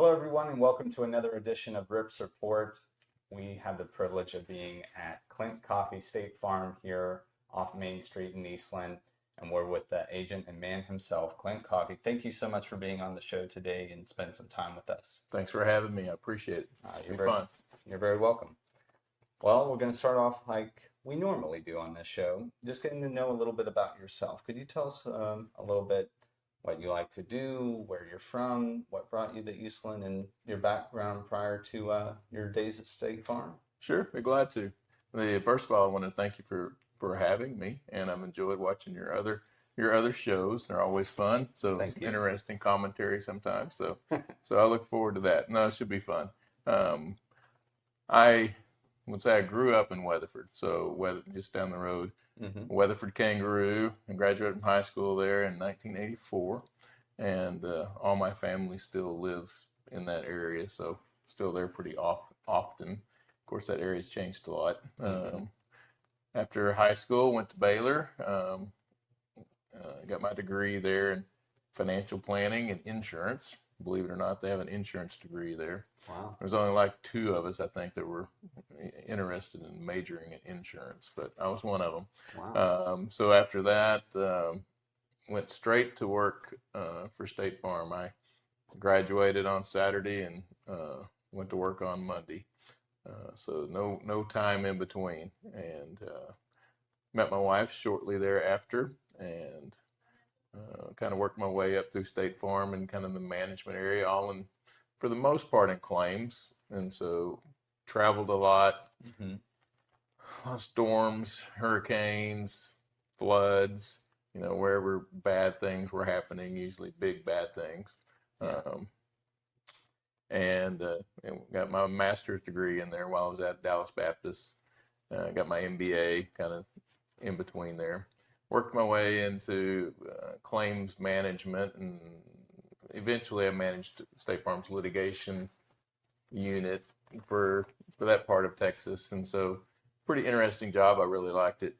Hello, everyone, and welcome to another edition of Rips Report. We have the privilege of being at Clint Coffee State Farm here off Main Street in Eastland, and we're with the agent and man himself, Clint Coffee. Thank you so much for being on the show today and spend some time with us. Thanks for having me. I appreciate it. Fun. You're very welcome. Well, we're going to start off like we normally do on this show, just getting to know a little bit about yourself. Could you tell us a little bit what you like to do, where you're from, what brought you to Eastland, and your background prior to your days at State Farm? Sure, be glad to. First of all, I want to thank you for having me, and I've enjoyed watching your other shows. They're always fun. So it's interesting commentary sometimes. So I look forward to that. No, it should be fun. I would say I grew up in Weatherford, so just down the road. Weatherford Kangaroo, and graduated from high school there in 1984, and all my family still lives in that area, so still there pretty often. Of course, that area's changed a lot. After high school, went to Baylor, got my degree there in financial planning and insurance. Believe it or not, they have an insurance degree there. Wow. There's only like 2 of us, I think, that were interested in majoring in insurance, but I was one of them. Wow. So after that, went straight to work for State Farm. I graduated on Saturday and went to work on Monday. So no time in between. And met my wife shortly thereafter, and kind of worked my way up through State Farm and kind of the management area, for the most part in claims. And so traveled a lot, storms, hurricanes, floods, wherever bad things were happening, usually big bad things. And got my master's degree in there while I was at Dallas Baptist. Got my MBA kind of in between there. Worked my way into claims management, and eventually I managed State Farm's litigation unit for that part of Texas. And so pretty interesting job. I really liked it.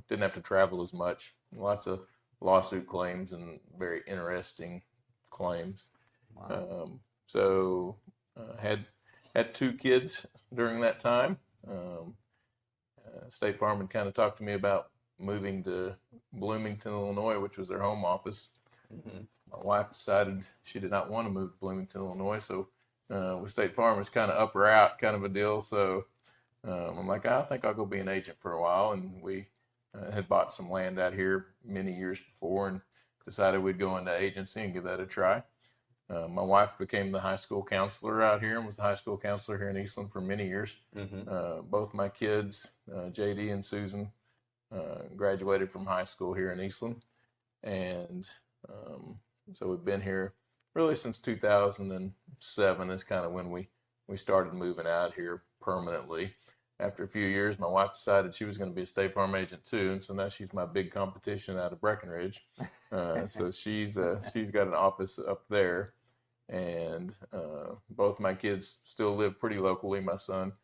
Didn't have to travel as much. Lots of lawsuit claims and very interesting claims. Wow. Had 2 kids during that time. State Farm had kind of talked to me about moving to Bloomington, Illinois, which was their home office. My wife decided she did not want to move to Bloomington, Illinois, so with State Farm, it's kind of up or out kind of a deal. So I'm like, I think I'll go be an agent for a while. And we had bought some land out here many years before and decided we'd go into agency and give that a try. My wife became the high school counselor out here and was the high school counselor here in Eastland for many years. Both my kids, JD and Susan, graduated from high school here in Eastland. And so we've been here really since 2007 is kind of when we started moving out here permanently. After a few years, my wife decided she was going to be a State Farm agent too, and so now she's my big competition out of Breckenridge. So she's got an office up there, and both my kids still live pretty locally. My son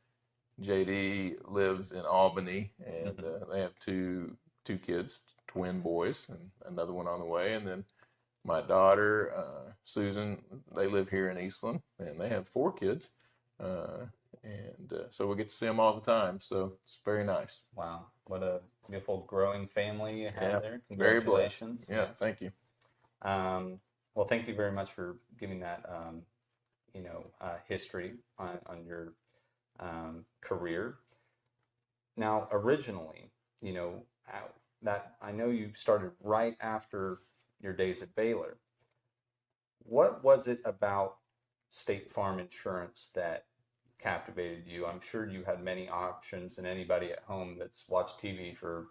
JD lives in Albany, and they have two kids, twin boys, and another one on the way. And then my daughter Susan, they live here in Eastland, and they have 4 kids. So we get to see them all the time. So it's very nice. Wow. What a beautiful growing family you have there. Congratulations. Very blessed. Yeah, thank you. Well, thank you very much for giving that, history on your career. Now, originally, that I know you started right after your days at Baylor. What was it about State Farm Insurance that captivated you? I'm sure you had many options, and anybody at home that's watched TV for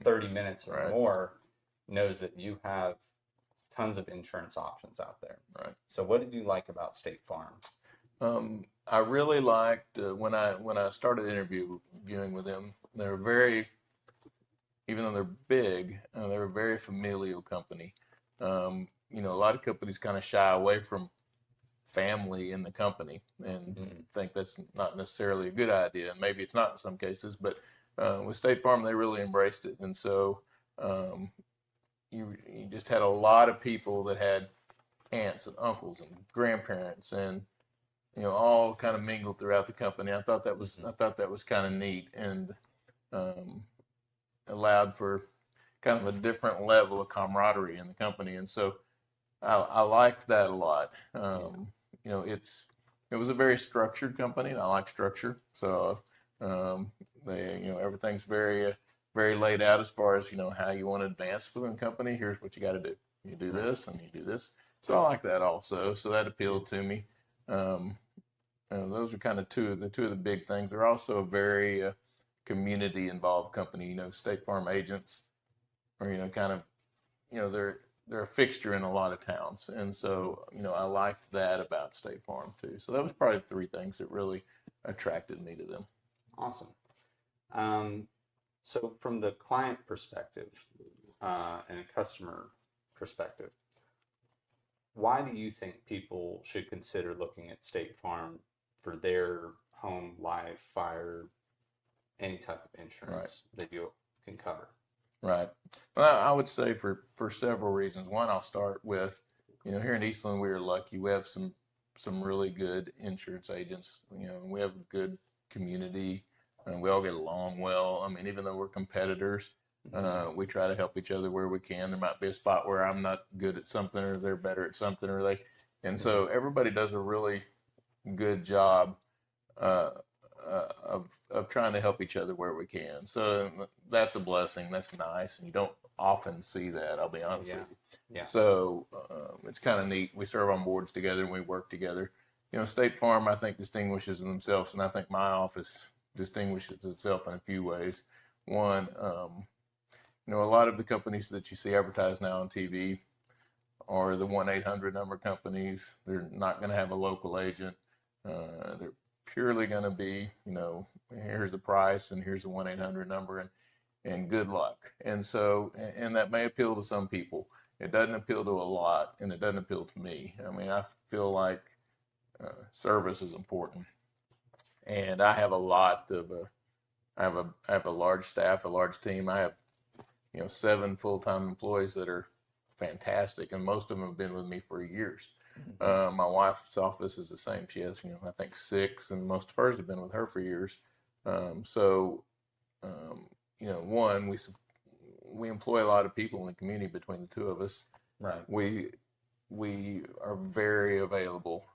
30 minutes or more knows that you have tons of insurance options out there. Right. So what did you like about State Farm? I really liked when I started interviewing with them. They were very, even though they're big, they're a very familial company. A lot of companies kind of shy away from family in the company and think that's not necessarily a good idea. And maybe it's not in some cases, but with State Farm, they really embraced it. And so you just had a lot of people that had aunts and uncles and grandparents, and all kind of mingled throughout the company. I thought that was kind of neat, and um, allowed for kind of a different level of camaraderie in the company. And so I liked that a lot. It was a very structured company, and I like structure. So everything's very laid out as far as how you want to advance within the company. Here's what you got to do. You do this, and you do this. So I like that also. So that appealed to me. Those are kind of two of the big things. They're also a very community involved company. State Farm agents are kind of they're a fixture in a lot of towns, and so I liked that about State Farm too. So that was probably three things that really attracted me to them. Awesome. So from the client perspective and a customer perspective, why do you think people should consider looking at State Farm for their home, life, fire, any type of insurance that you can cover? Right. Well, I would say for several reasons. One, I'll start with, here in Eastland, we are lucky. We have some really good insurance agents. We have a good community, and we all get along well. I mean, even though we're competitors, we try to help each other where we can. There might be a spot where I'm not good at something, or they're better at something, and so everybody does a really good job of trying to help each other where we can. So that's a blessing. That's nice, and you don't often see that. I'll be honest with you. Yeah. So it's kind of neat. We serve on boards together and we work together. State Farm, I think, distinguishes themselves, and I think my office distinguishes itself in a few ways. One, a lot of the companies that you see advertised now on TV are the 1-800 number companies. They're not going to have a local agent. They're purely going to be, here's the price and here's the 1-800 number and good luck. And so, and that may appeal to some people. It doesn't appeal to a lot, and it doesn't appeal to me. I mean, I feel like service is important, and I have a lot of, I have a large staff, a large team. I have, 7 full-time employees that are fantastic, and most of them have been with me for years. My wife's office is the same. She has, I think 6, and most of hers have been with her for years. One, we employ a lot of people in the community between the two of us. Right. We are very available.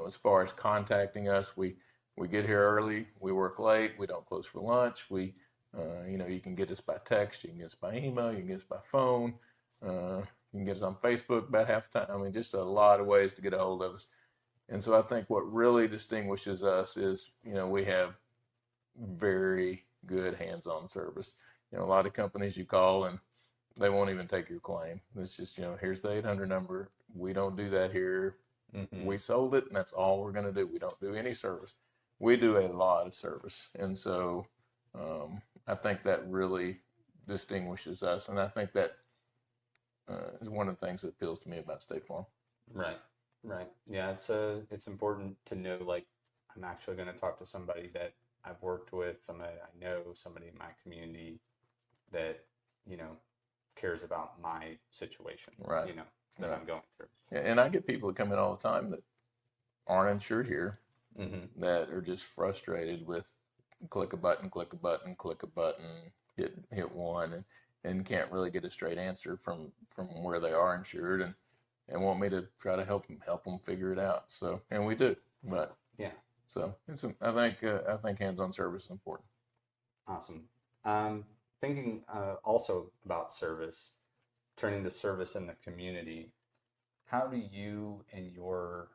As far as contacting us, we get here early. We work late. We don't close for lunch. You can get us by text. You can get us by email. You can get us by phone. You can get us on Facebook about half the time. I mean, just a lot of ways to get a hold of us. And so I think what really distinguishes us is, we have very good hands-on service. A lot of companies you call and they won't even take your claim. It's just, here's the 800 number. We don't do that here. We sold it, and that's all we're going to do. We don't do any service. We do a lot of service. And so I think that really distinguishes us. And I think that is one of the things that appeals to me about State Farm. Right. Yeah, it's important to know, like, I'm actually going to talk to somebody that I've worked with, somebody I know, somebody in my community that, cares about my situation, right. that I'm going through. Yeah, and I get people that come in all the time that aren't insured here, that are just frustrated with click a button, hit one, and can't really get a straight answer from where they are insured, and want me to try to help them figure it out. So, and we do, but yeah. So I think hands-on service is important. Awesome. Thinking also about service, turning to service in the community. How do you and your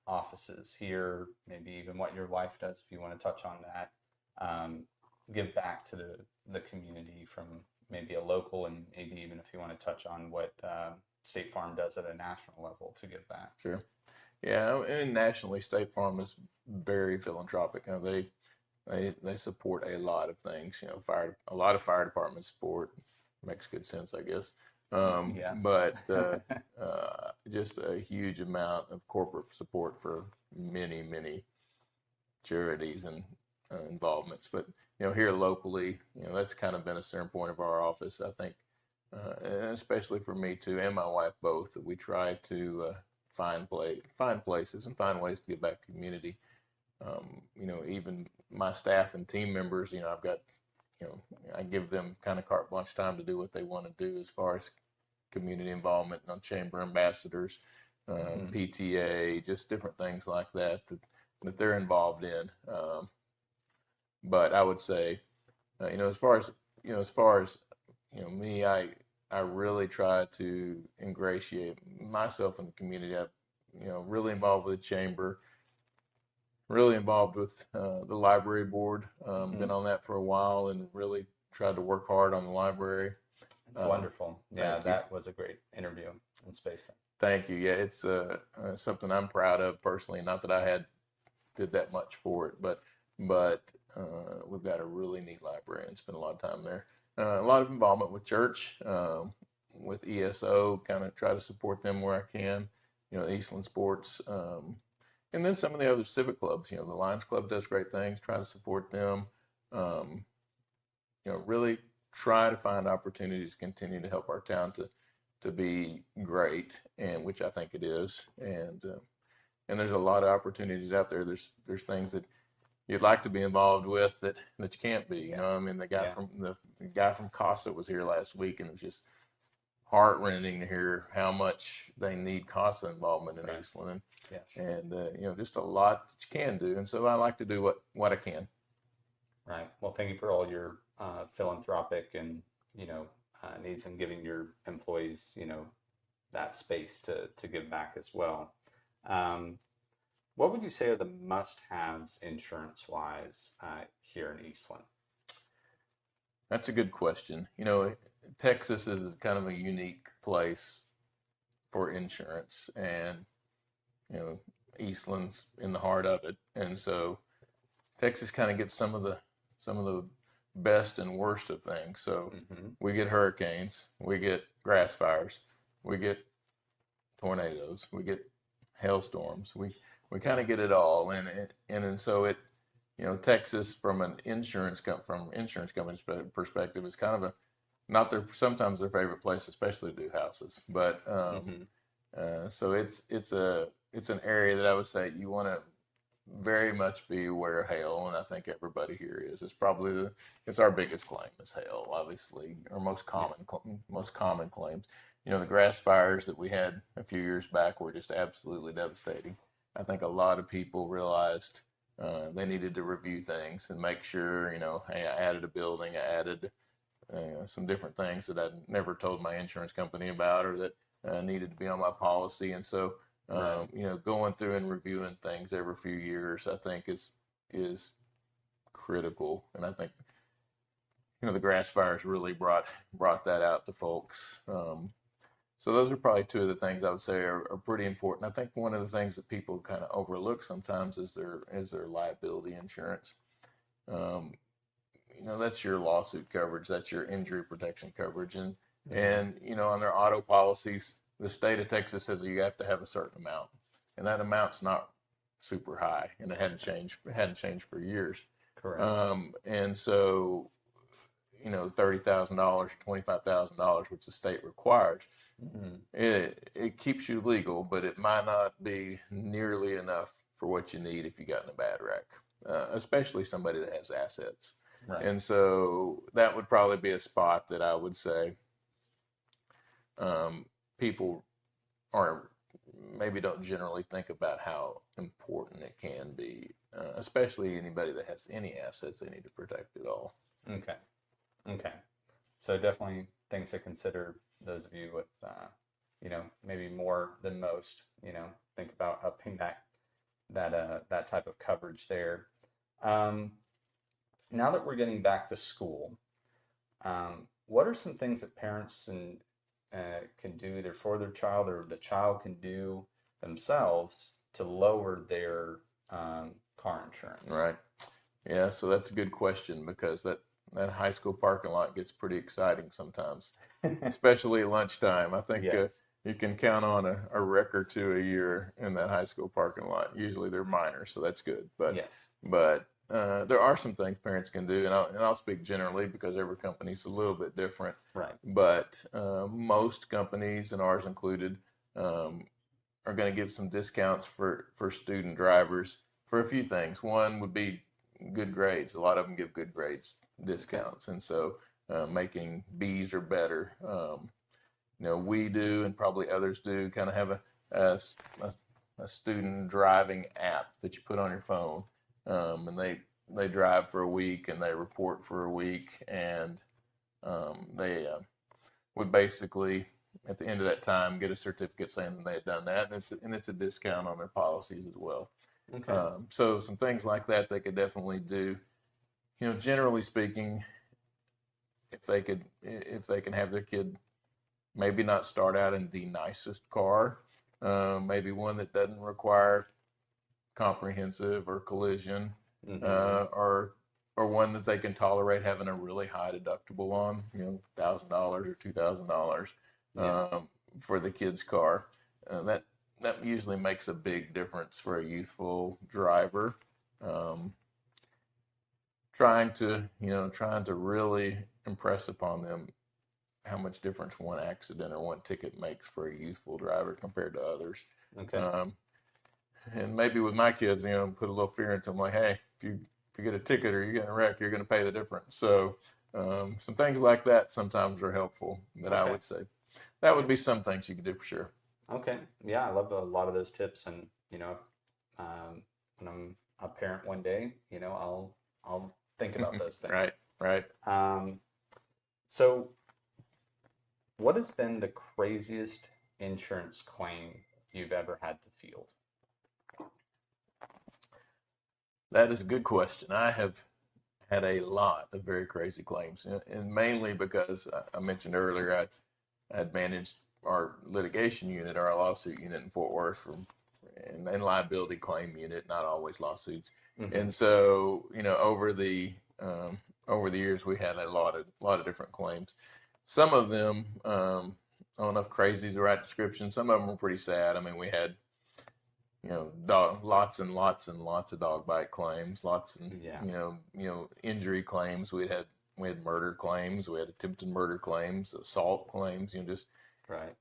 offices here, maybe even what your wife does, if you want to touch on that, give back to the community from maybe a local, and maybe even if you want to touch on what State Farm does at a national level to give back? Sure. Yeah, and nationally, State Farm is very philanthropic. They support a lot of things. A lot of fire department support. Makes good sense, I guess. Yes. But just a huge amount of corporate support for many, many charities and involvements. But here locally, that's kind of been a center point of our office. I think and especially for me too, and my wife both, that we try to find places and find ways to give back to the community. Even my staff and team members, I've got, I give them kind of carte blanche time to do what they want to do as far as community involvement, chamber ambassadors, PTA, just different things like that they're involved in. But I would say, as far as me, I really try to ingratiate myself in the community. I, really involved with the chamber, really involved with the library board. Been on that for a while, and really tried to work hard on the library. That's wonderful. Yeah, that was a great interview in space. Thank you. Yeah, it's something I'm proud of personally. Not that I did that much for it, but we've got a really neat library and spent a lot of time there. A lot of involvement with church, with ESO, kind of try to support them where I can. Eastland Sports, and then some of the other civic clubs. The Lions Club does great things. Try to support them. Really try to find opportunities to continue to help our town to be great, and which I think it is. And there's a lot of opportunities out there. There's things that you'd like to be involved with that you can't be. The guy from the guy from CASA was here last week, and it was just heartrending to hear how much they need CASA involvement in Eastland. Yes. And just a lot that you can do. And so I like to do what I can. Right. Well, thank you for all your philanthropic and needs, and giving your employees that space to give back as well. What would you say are the must-haves insurance-wise here in Eastland? That's a good question. Texas is kind of a unique place for insurance, and Eastland's in the heart of it, and so Texas kind of gets some of the best and worst of things. So we get hurricanes, we get grass fires, we get tornadoes, we get hailstorms. We kind of get it all, and so it, Texas from an insurance company's perspective is kind of sometimes their favorite place, especially to do houses. But so it's an area that I would say you want to very much be aware of hail, and I think everybody here is. It's probably it's our biggest claim is hail, obviously, or most common claims. The grass fires that we had a few years back were just absolutely devastating. I think a lot of people realized they needed to review things and make sure, hey, I added a building, I added some different things that I'd never told my insurance company about, or that needed to be on my policy. And so, going through and reviewing things every few years, I think is critical. And I think, the grass fires really brought that out to folks. So those are probably two of the things I would say are pretty important. I think one of the things that people kind of overlook sometimes is their liability insurance. That's your lawsuit coverage, that's your injury protection coverage, and on their auto policies, the state of Texas says you have to have a certain amount, and that amount's not super high, and it hadn't changed for years. Correct. And so, $30,000 or $25,000, which the state requires. It keeps you legal, but it might not be nearly enough for what you need if you got in a bad wreck, especially somebody that has assets. Right. And so that would probably be a spot that I would say people maybe don't generally think about how important it can be, especially anybody that has any assets they need to protect it all. Okay. So definitely things to consider, those of you with, maybe more than most, think about upping that type of coverage there. Now that we're getting back to school, what are some things that parents can do either for their child or the child can do themselves to lower their car insurance? Right. Yeah, so that's a good question, because that high school parking lot gets pretty exciting sometimes, especially at lunchtime. I think you can count on a wreck or two a year in that high school parking lot. Usually they're minor, so that's good. But there are some things parents can do, and I'll speak generally because every company's a little bit different. Right. But most companies, and ours included, are going to give some discounts for student drivers for a few things. One would be good grades. A lot of them give good grades discounts, and so making B's or better. We do, and probably others do, kind of have a student driving app that you put on your phone, and they drive for a week and they report for a week, and they would basically at the end of that time get a certificate saying that they had done that, and it's a discount on their policies as well. Okay. So some things like that they could definitely do. Generally speaking, if they can have their kid maybe not start out in the nicest car, maybe one that doesn't require comprehensive or collision, or one that they can tolerate having a really high deductible on, $1,000 or $2,000 for the kid's car. That usually makes a big difference for a youthful driver. Trying to really impress upon them how much difference one accident or one ticket makes for a youthful driver compared to others. Okay. And maybe with my kids, put a little fear into them, like, hey, if you get a ticket or you get in a wreck, you're going to pay the difference. So some things like that sometimes are helpful, that I would say. That would be some things you could do for sure. Okay. Yeah, I love a lot of those tips, and when I'm a parent one day, I'll think about those things. Right. So what has been the craziest insurance claim you've ever had to field? That is a good question. I have had a lot of very crazy claims, and mainly because I mentioned earlier I had managed our litigation unit, our lawsuit unit in Fort Worth, and liability claim unit, not always lawsuits. And so, over the years, we had a lot of different claims. Some of them, I don't know if crazy is the right description. Some of them were pretty sad. I mean, we had, lots and lots and lots of dog bite claims, lots and injury claims. We had murder claims, we had attempted murder claims, assault claims. Just right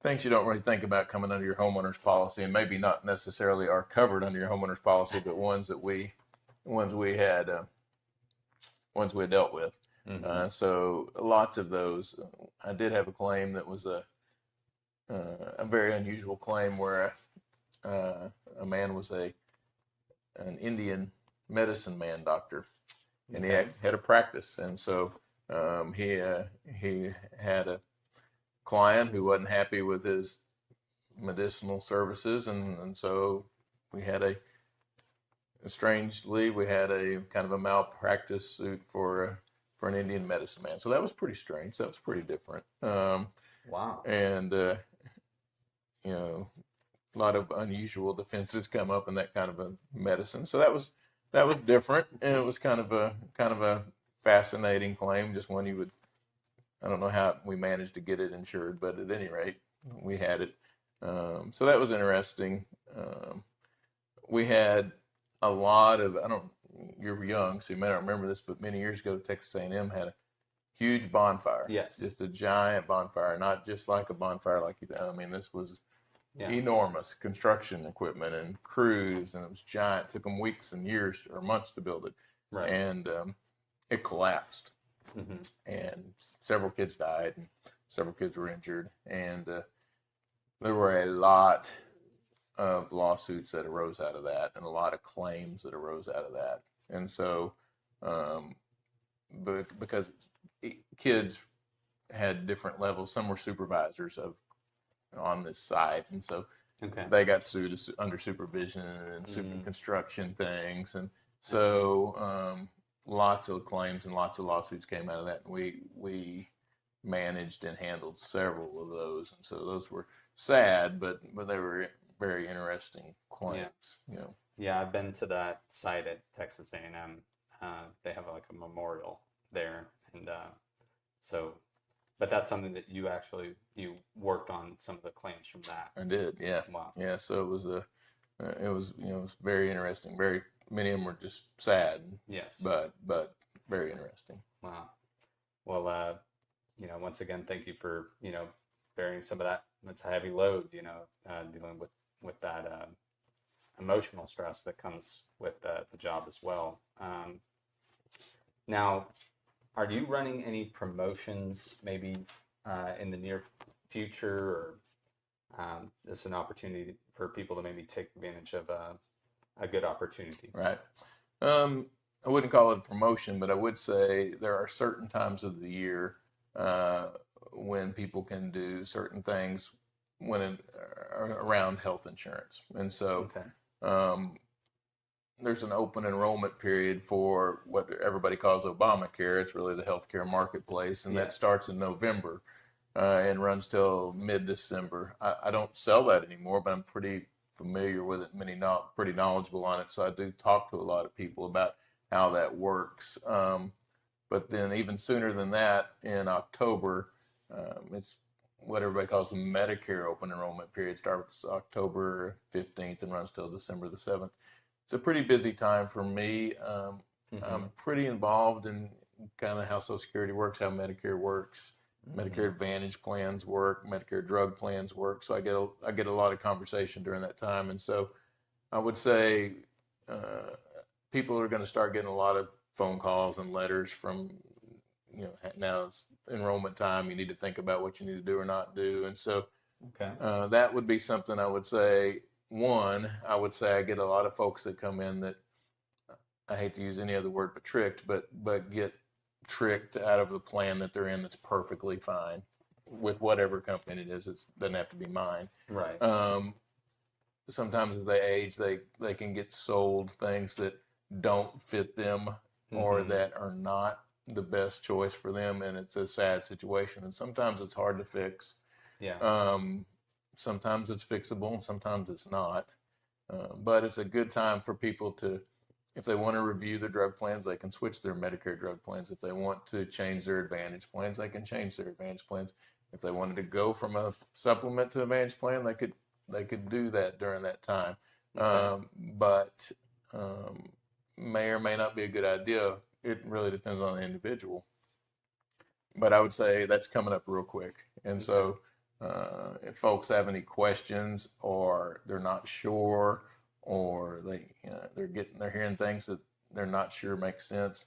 things you don't really think about coming under your homeowner's policy, and maybe not necessarily are covered under your homeowner's policy, but ones we had dealt with. So lots of those. I did have a claim that was a very unusual claim where a man was an Indian medicine man doctor, and he had a practice, and so he had a client who wasn't happy with his medicinal services, and so strangely we had a kind of a malpractice suit for an Indian medicine man. So that was pretty strange. That was pretty different. Wow. And a lot of unusual defenses come up in that kind of a medicine. So that was different, and it was kind of a fascinating claim. Just one I don't know how we managed to get it insured, but at any rate, we had it. So that was interesting. We had a lot of, you're young, so you may not remember this, but many years ago, Texas A&M had a huge bonfire. Yes. Just a giant bonfire, not just like a bonfire like this was enormous construction equipment and crews, and it was giant. It took them weeks and years or months to build it. Right. And it collapsed. And several kids died, and several kids were injured, and there were a lot of lawsuits that arose out of that, and a lot of claims that arose out of that. And so, because kids had different levels, some were supervisors on this site, and so they got sued under supervision and construction things, and so lots of claims and lots of lawsuits came out of that. We managed and handled several of those, and so those were sad, but they were very interesting claims. Yeah, I've been to that site at Texas A&M. They have like a memorial there, and but that's something that you worked on some of the claims from that. I did, yeah. Wow. Yeah, so it was very interesting, very many of them were just sad. Yes. But very interesting. Wow. Well, once again, thank you for, bearing some of that. That's a heavy load, dealing with that emotional stress that comes with the job as well. Now, are you running any promotions maybe in the near future, or just an opportunity for people to maybe take advantage of a good opportunity? Right. I wouldn't call it a promotion, but I would say there are certain times of the year when people can do certain things around health insurance. And so there's an open enrollment period for what everybody calls Obamacare. It's really the healthcare marketplace, and that starts in November and runs till mid-December. I don't sell that anymore, but I'm pretty familiar with it, pretty knowledgeable on it. So I do talk to a lot of people about how that works. But then even sooner than that, in October, it's what everybody calls the Medicare open enrollment period. Starts October 15th and runs till December the 7th. It's a pretty busy time for me. I'm pretty involved in kind of how Social Security works, how Medicare works, Medicare Advantage plans work, Medicare drug plans work. So I get a lot of conversation during that time. And so I would say people are going to start getting a lot of phone calls and letters from, now it's enrollment time. You need to think about what you need to do or not do. And so that would be something I would say. I would say I get a lot of folks that come in that, I hate to use any other word but tricked, but get tricked out of the plan that they're in that's perfectly fine with whatever company it is. It doesn't have to be mine. Right. Sometimes as they age, they can get sold things that don't fit them or that are not the best choice for them, and it's a sad situation. And sometimes it's hard to fix. Yeah. Sometimes it's fixable and sometimes it's not. But it's a good time for people to, if they want to review their drug plans, they can switch their Medicare drug plans. If they want to change their Advantage plans, they can change their Advantage plans. If they wanted to go from a supplement to Advantage plan, they could do that during that time. But may or may not be a good idea. It really depends on the individual. But I would say that's coming up real quick. And so if folks have any questions, or they're not sure, or they're hearing things that they're not sure make sense,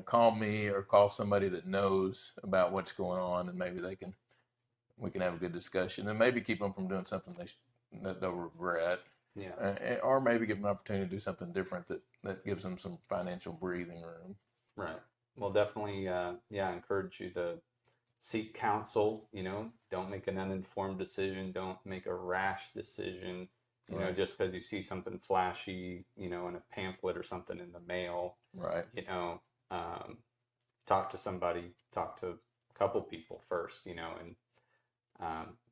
call me or call somebody that knows about what's going on, and maybe we can have a good discussion, and maybe keep them from doing something that they'll regret. Or maybe give them an opportunity to do something different that gives them some financial breathing room. Right. Well, definitely, encourage you to seek counsel. Don't make an uninformed decision. Don't make a rash decision. Just because you see something flashy, in a pamphlet or something in the mail. Right. Talk to somebody. Talk to a couple people first. And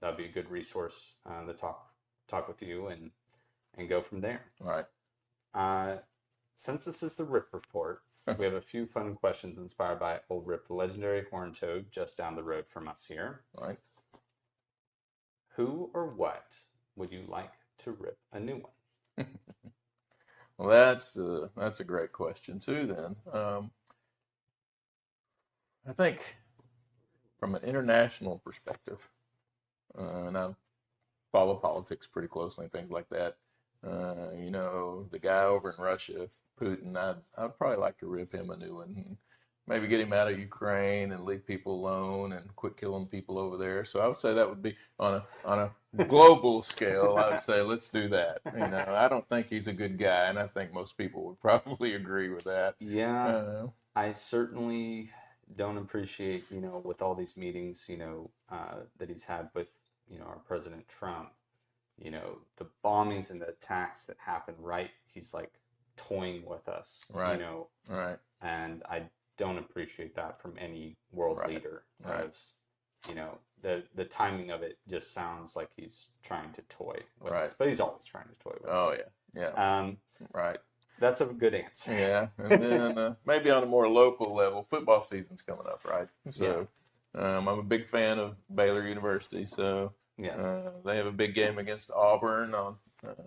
that'd be a good resource to talk with you and go from there. Right. Since this is the Rip Report, we have a few fun questions inspired by Old Rip, the legendary horn toad, just down the road from us here. Right. Who or what would you like to rip a new one? Well, that's a great question too. Then I think from an international perspective, and I follow politics pretty closely and things like that. The guy over in Russia, Putin, I'd probably like to rip him a new one. And maybe get him out of Ukraine and leave people alone and quit killing people over there. So I would say that would be on a global scale. I would say let's do that. I don't think he's a good guy, and I think most people would probably agree with that. Yeah, I certainly don't appreciate with all these meetings that he's had with our President Trump. The bombings and the attacks that happen. Right, he's like toying with us. Right. Right. And I don't appreciate that from any world leader. Right. The timing of it just sounds like he's trying to toy with Right. us, but he's always trying to toy with us. Oh yeah. Right. That's a good answer. Yeah, and then maybe on a more local level, football season's coming up, right? So I'm a big fan of Baylor University. So they have a big game against Auburn on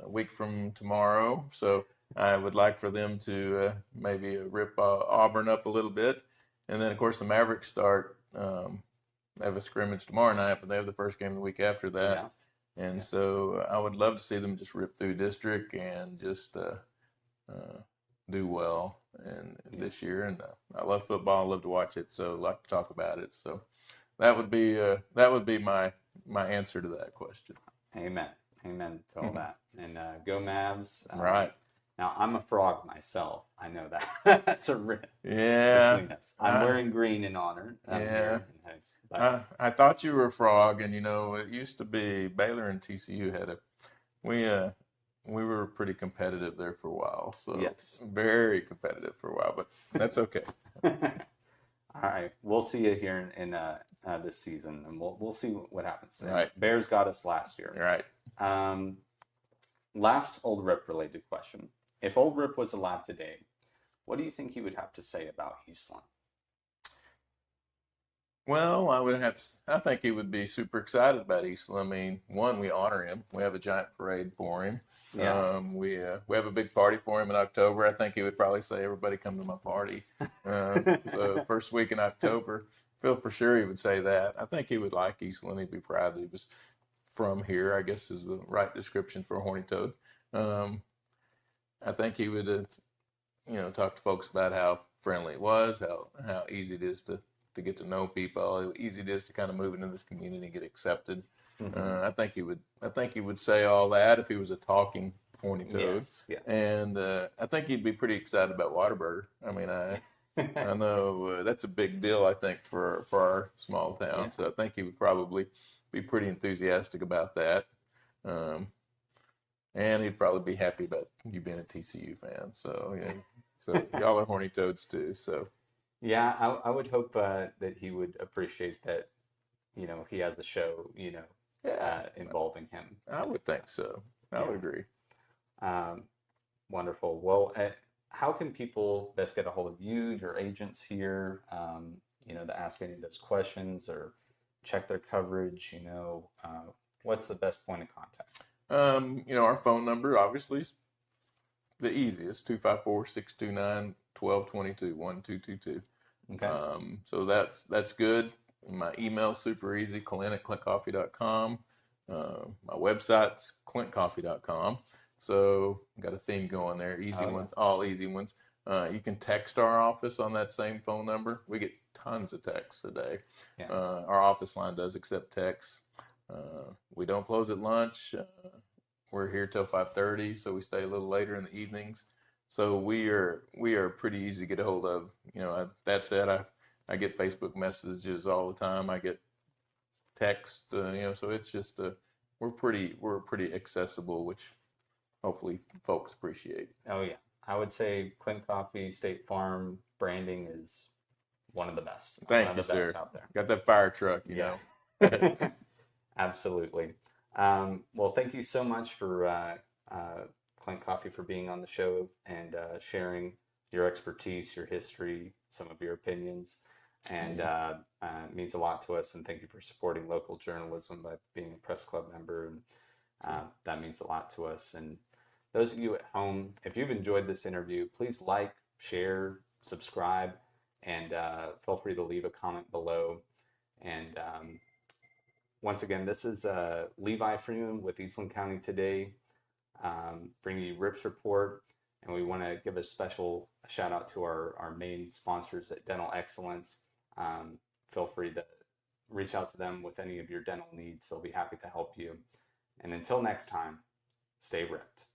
a week from tomorrow. So I would like for them to maybe rip Auburn up a little bit. And then, of course, the Mavericks start. They have a scrimmage tomorrow night, but they have the first game of the week after that. Yeah. And so I would love to see them just rip through district and just do well this year. And I love football. I love to watch it. So I like to talk about it. So that would be my answer to that question. Amen. Amen to all that. And go Mavs. Right. Now, I'm a frog myself. I know that. That's a rip between us. I'm wearing green in honor. I thought you were a frog, and it used to be Baylor and TCU had we were pretty competitive there for a while. So yes, very competitive for a while, but that's okay. All right, we'll see you here in this season, and we'll see what happens. Right. Bears got us last year. Right. Last Old Rip related question. If Old Rip was alive today, what do you think he would have to say about Eastland? Well, I think he would be super excited about Eastland. I mean, one, we honor him. We have a giant parade for him. Yeah. We have a big party for him in October. I think he would probably say, "Everybody come to my party." So first week in October, feel for sure he would say that. I think he would like Eastland. He'd be proud that he was from here, I guess is the right description for a horny toad. I think he would, talk to folks about how friendly it was, how easy it is to get to know people, how easy it is to kind of move into this community and get accepted. Mm-hmm. I think he would say all that if he was a talking horny toad. Yes. And I think he'd be pretty excited about Whataburger. I mean, I know that's a big deal, I think, for our small town. Yeah. So I think he would probably be pretty enthusiastic about that. And he'd probably be happy about you being a TCU fan. So, so y'all are horny toads too. So, yeah, I would hope that he would appreciate that, he has a show, involving him. I would think so. I would agree. Wonderful. Well, how can people best get a hold of you, your agents here, to ask any of those questions or check their coverage? What's the best point of contact? Our phone number obviously is the easiest, 254-629-1222, 1222. Okay. So that's good. My email's super easy, Clint@clintcoffee.com. My website's clintcoffee.com. So got a theme going there. Easy ones, all easy ones. You can text our office on that same phone number. We get tons of texts a day. Yeah. Our office line does accept texts. We don't close at lunch. We're here till 5:30, so we stay a little later in the evenings. So we are pretty easy to get a hold of. That said, I get Facebook messages all the time. I get text. So it's just we're pretty accessible, which hopefully folks appreciate. Oh yeah, I would say Clint Coffee State Farm branding is one of the best. Thank you, sir. Out there. Got that fire truck, you know. Absolutely. Well, thank you so much for Clint Coffee for being on the show and sharing your expertise, your history, some of your opinions, and it means a lot to us. And thank you for supporting local journalism by being a press club member, and that means a lot to us. And those of you at home, if you've enjoyed this interview, please like, share, subscribe, and feel free to leave a comment below. And once again, this is Levi Freeman with Eastland County Today, bringing you RIPS Report. And we want to give a special shout out to our main sponsors at Dental Excellence. Feel free to reach out to them with any of your dental needs. They'll be happy to help you. And until next time, stay ripped.